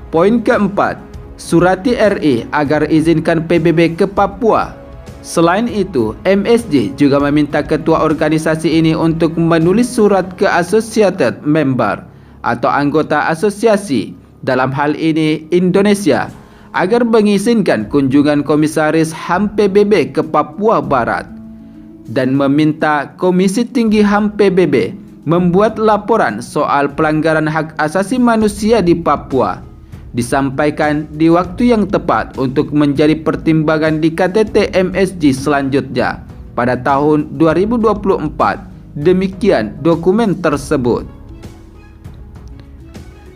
Poin keempat, surati RI agar izinkan PBB ke Papua. Selain itu, MSG juga meminta ketua organisasi ini untuk menulis surat ke Associated Member atau anggota asosiasi, dalam hal ini Indonesia, agar mengizinkan kunjungan Komisaris HAM PBB ke Papua Barat dan meminta Komisi Tinggi HAM PBB membuat laporan soal pelanggaran hak asasi manusia di Papua disampaikan di waktu yang tepat untuk menjadi pertimbangan di KTT MSG selanjutnya pada tahun 2024. Demikian dokumen tersebut.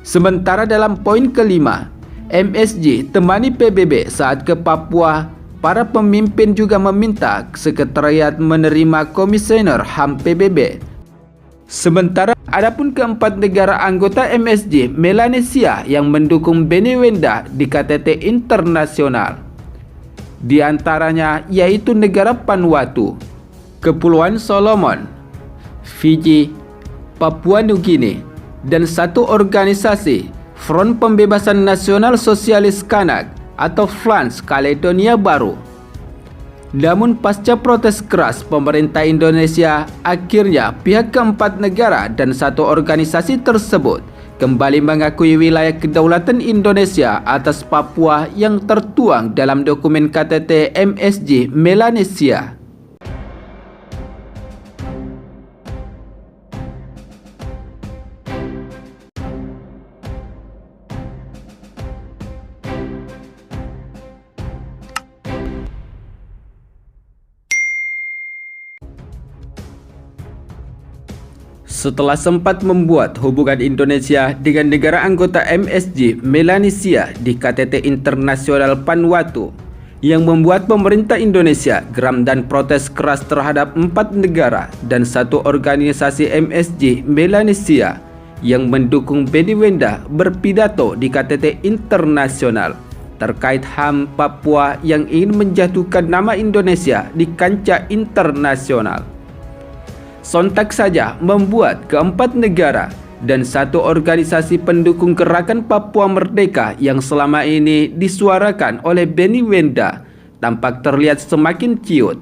Sementara dalam poin kelima, MSG temani PBB saat ke Papua, para pemimpin juga meminta sekretariat menerima komisioner HAM PBB. Sementara adapun keempat negara anggota MSG Melanesia yang mendukung Beni Wenda di KTT internasional, di antaranya yaitu negara Vanuatu, Kepulauan Solomon, Fiji, Papua Nugini, dan satu organisasi Front Pembebasan Nasional Sosialis Kanak atau FLANS Kaledonia Baru. Namun pasca protes keras pemerintah Indonesia, akhirnya pihak keempat negara dan satu organisasi tersebut kembali mengakui wilayah kedaulatan Indonesia atas Papua yang tertuang dalam dokumen KTT MSG Melanesia. Setelah sempat membuat hubungan Indonesia dengan negara anggota MSG Melanesia di KTT Internasional Vanuatu, yang membuat pemerintah Indonesia geram dan protes keras terhadap 4 negara dan satu organisasi MSG Melanesia yang mendukung Beni Wenda berpidato di KTT Internasional terkait HAM Papua yang ingin menjatuhkan nama Indonesia di kancah internasional. Sontak saja membuat keempat negara dan satu organisasi pendukung gerakan Papua Merdeka yang selama ini disuarakan oleh Beni Wenda tampak terlihat semakin ciut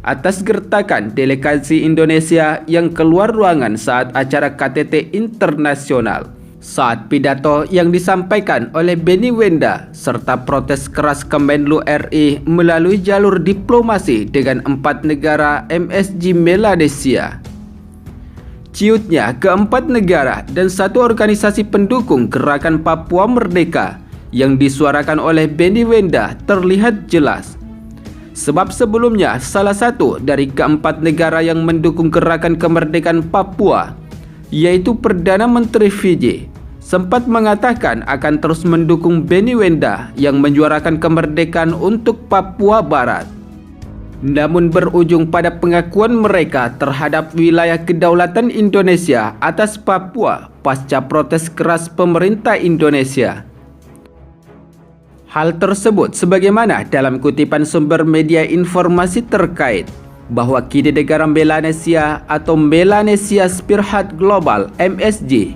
atas gertakan delegasi Indonesia yang keluar ruangan saat acara KTT internasional. Saat pidato yang disampaikan oleh Beni Wenda serta protes keras Kemenlu RI melalui jalur diplomasi dengan 4 negara MSG Melanesia. Ciutnya keempat negara dan satu organisasi pendukung gerakan Papua Merdeka yang disuarakan oleh Beni Wenda terlihat jelas. Sebab sebelumnya salah satu dari keempat negara yang mendukung gerakan kemerdekaan Papua, yaitu Perdana Menteri Fiji, sempat mengatakan akan terus mendukung Beni Wenda yang menyuarakan kemerdekaan untuk Papua Barat. Namun berujung pada pengakuan mereka terhadap wilayah kedaulatan Indonesia atas Papua pasca protes keras pemerintah Indonesia. Hal tersebut sebagaimana dalam kutipan sumber media informasi terkait bahwa kini negara Melanesia atau Melanesia Spearhead Global MSG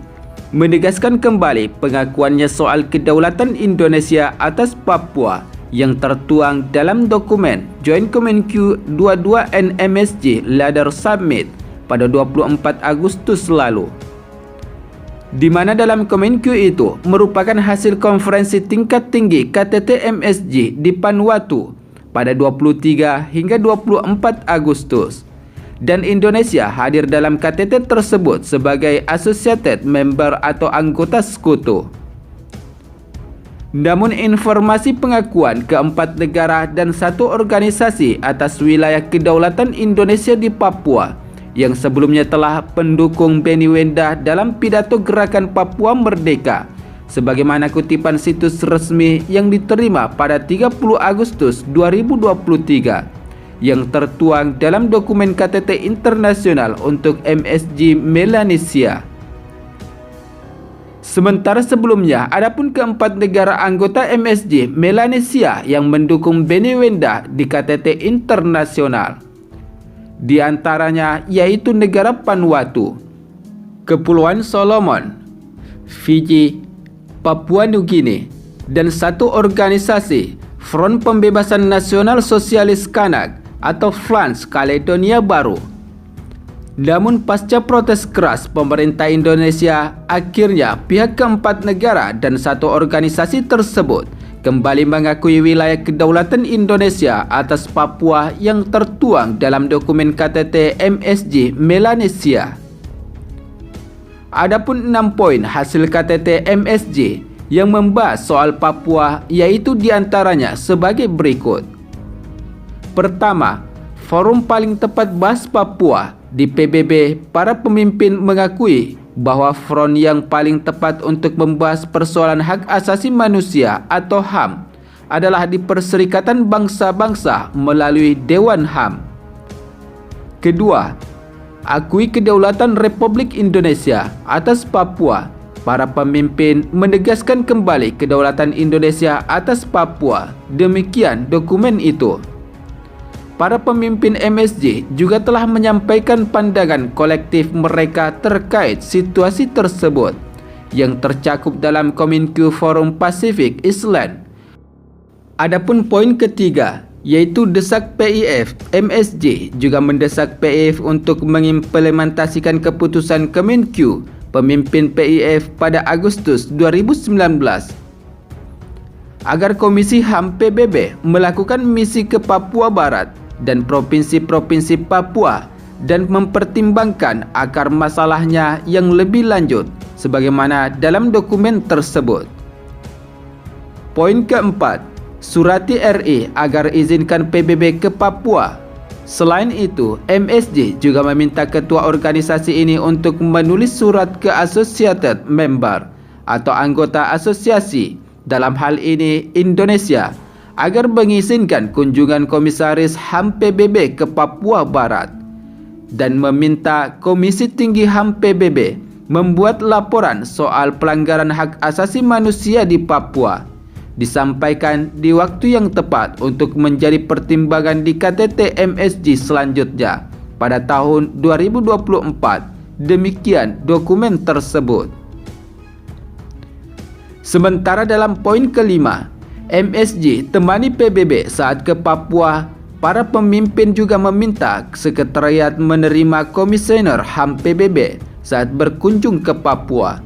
menegaskan kembali pengakuannya soal kedaulatan Indonesia atas Papua yang tertuang dalam dokumen Joint Communique 22 NMSG Leader Summit pada 24 Agustus lalu, di mana dalam Communique itu merupakan hasil konferensi tingkat tinggi KTT MSG di Vanuatu pada 23 hingga 24 Agustus. Dan Indonesia hadir dalam KTT tersebut sebagai associated member atau anggota sekutu. Namun informasi pengakuan keempat negara dan satu organisasi atas wilayah kedaulatan Indonesia di Papua yang sebelumnya telah pendukung Beni Wenda dalam pidato gerakan Papua Merdeka, sebagaimana kutipan situs resmi yang diterima pada 30 Agustus 2023 yang tertuang dalam dokumen KTT internasional untuk MSG Melanesia. Sementara sebelumnya, adapun keempat negara anggota MSG Melanesia yang mendukung Beni Wenda di KTT internasional, di antaranya yaitu negara Vanuatu, Kepulauan Solomon, Fiji, Papua Nugini, dan satu organisasi Front Pembebasan Nasional Sosialis Kanak atau Frans Kaledonia Baru. Namun pasca protes keras pemerintah Indonesia, akhirnya pihak keempat negara dan satu organisasi tersebut kembali mengakui wilayah kedaulatan Indonesia atas Papua yang tertuang dalam dokumen KTT MSG Melanesia. Adapun 6 poin hasil KTT MSG yang membahas soal Papua yaitu diantaranya sebagai berikut. Pertama, forum paling tepat bahas Papua di PBB, para pemimpin mengakui bahwa front yang paling tepat untuk membahas persoalan hak asasi manusia atau HAM adalah di Perserikatan Bangsa-Bangsa melalui Dewan HAM. Kedua, akui kedaulatan Republik Indonesia atas Papua. Para pemimpin menegaskan kembali kedaulatan Indonesia atas Papua. Demikian dokumen itu. Para pemimpin MSG juga telah menyampaikan pandangan kolektif mereka terkait situasi tersebut yang tercakup dalam Kominke Forum Pasifik Island. Adapun poin ketiga, yaitu desak PIF, MSG juga mendesak PIF untuk mengimplementasikan keputusan Kominke pemimpin PIF pada Agustus 2019 agar Komisi HAM PBB melakukan misi ke Papua Barat dan provinsi-provinsi Papua dan mempertimbangkan akar masalahnya yang lebih lanjut sebagaimana dalam dokumen tersebut. Poin keempat, surati RI agar izinkan PBB ke Papua. Selain itu, MSG juga meminta ketua organisasi ini untuk menulis surat ke Associated Member atau anggota asosiasi, dalam hal ini Indonesia, agar mengizinkan kunjungan Komisaris HAM PBB ke Papua Barat dan meminta Komisi Tinggi HAM PBB membuat laporan soal pelanggaran hak asasi manusia di Papua disampaikan di waktu yang tepat untuk menjadi pertimbangan di KTT MSG selanjutnya pada tahun 2024. Demikian dokumen tersebut. Sementara dalam poin kelima, MSG temani PBB saat ke Papua, para pemimpin juga meminta sekretariat menerima komisioner HAM PBB saat berkunjung ke Papua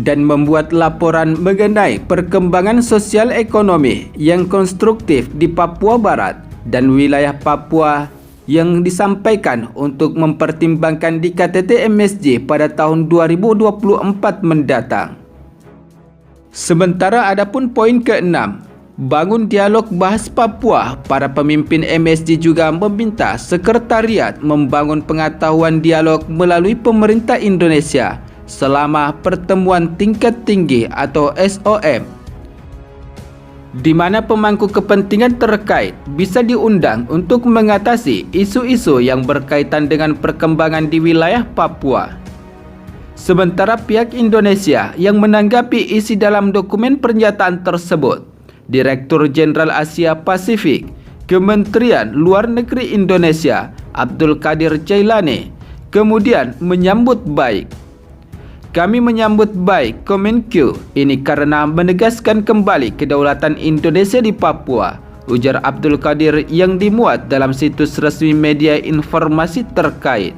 dan membuat laporan mengenai perkembangan sosial ekonomi yang konstruktif di Papua Barat dan wilayah Papua yang disampaikan untuk mempertimbangkan di KTT MSG pada tahun 2024 mendatang. Sementara adapun poin ke-6, bangun dialog bahas Papua, para pemimpin MSG juga meminta sekretariat membangun pengetahuan dialog melalui pemerintah Indonesia selama pertemuan tingkat tinggi atau SOM, di mana pemangku kepentingan terkait bisa diundang untuk mengatasi isu-isu yang berkaitan dengan perkembangan di wilayah Papua. Sementara pihak Indonesia yang menanggapi isi dalam dokumen pernyataan tersebut, Direktur Jenderal Asia Pasifik, Kementerian Luar Negeri Indonesia, Abdul Qadir Jailani, kemudian menyambut baik. Kami menyambut baik Kominke ini karena menegaskan kembali kedaulatan Indonesia di Papua, ujar Abdul Qadir yang dimuat dalam situs resmi media informasi terkait.